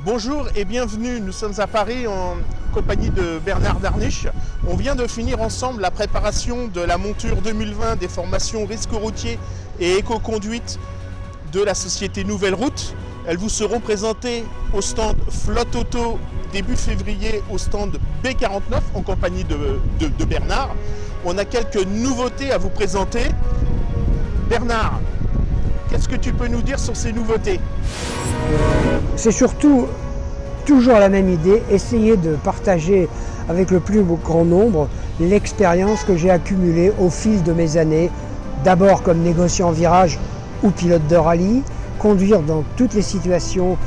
Bonjour et bienvenue, nous sommes à Paris en compagnie de Bernard Darniche. On vient de finir ensemble la préparation de la monture 2020 des formations risque routier et éco-conduite de la société Nouvelle Route. Elles vous seront présentées au stand Flotte Auto début février au stand B49 en compagnie de Bernard. On a quelques nouveautés à vous présenter. Bernard, qu'est-ce que tu peux nous dire sur ces nouveautés ? C'est surtout toujours la même idée, essayer de partager avec le plus grand nombre l'expérience que j'ai accumulée au fil de mes années, d'abord comme négociant en virage ou pilote de rallye, conduire dans toutes les situations,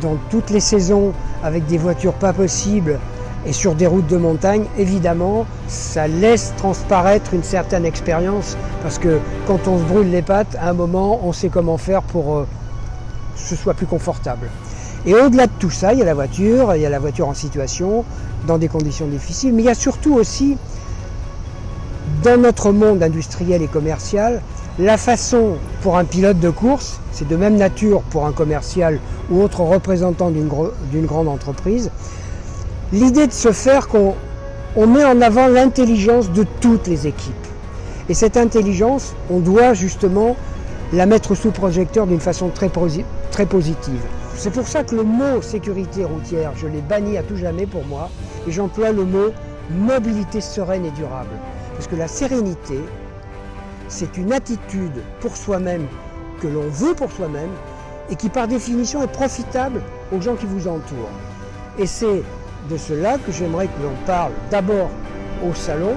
dans toutes les saisons, avec des voitures pas possibles et sur des routes de montagne. Évidemment, ça laisse transparaître une certaine expérience, parce que quand on se brûle les pattes, à un moment, on sait comment faire pour que ce soit plus confortable. Et au-delà de tout ça, il y a la voiture en situation, dans des conditions difficiles, mais il y a surtout aussi, dans notre monde industriel et commercial, la façon pour un pilote de course, c'est de même nature pour un commercial ou autre représentant d'une grande entreprise, l'idée de se faire qu'on met en avant l'intelligence de toutes les équipes. Et cette intelligence, on doit justement la mettre sous projecteur d'une façon très positive. C'est pour ça que le mot sécurité routière, je l'ai banni à tout jamais pour moi, et j'emploie le mot mobilité sereine et durable. Parce que la sérénité, c'est une attitude pour soi-même, que l'on veut pour soi-même, et qui par définition est profitable aux gens qui vous entourent. Et c'est de cela que j'aimerais que l'on parle d'abord au salon,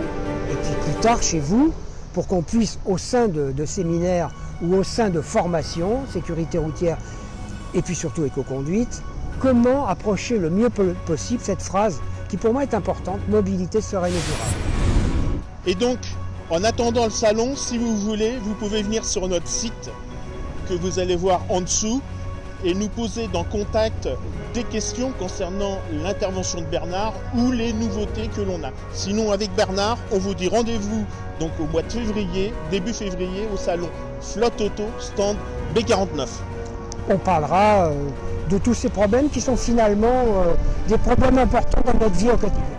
et puis plus tard chez vous, pour qu'on puisse, au sein de séminaires ou au sein de formations, sécurité routière et puis surtout éco-conduite, comment approcher le mieux possible cette phrase qui pour moi est importante, mobilité sereine et durable. Et donc, en attendant le salon, si vous voulez, vous pouvez venir sur notre site que vous allez voir en dessous et nous poser dans Contact des questions concernant l'intervention de Bernard ou les nouveautés que l'on a. Sinon, avec Bernard, on vous dit rendez-vous donc au mois de février, début février, au salon Flotte Auto, stand B49. On parlera de tous ces problèmes qui sont finalement des problèmes importants dans notre vie au quotidien.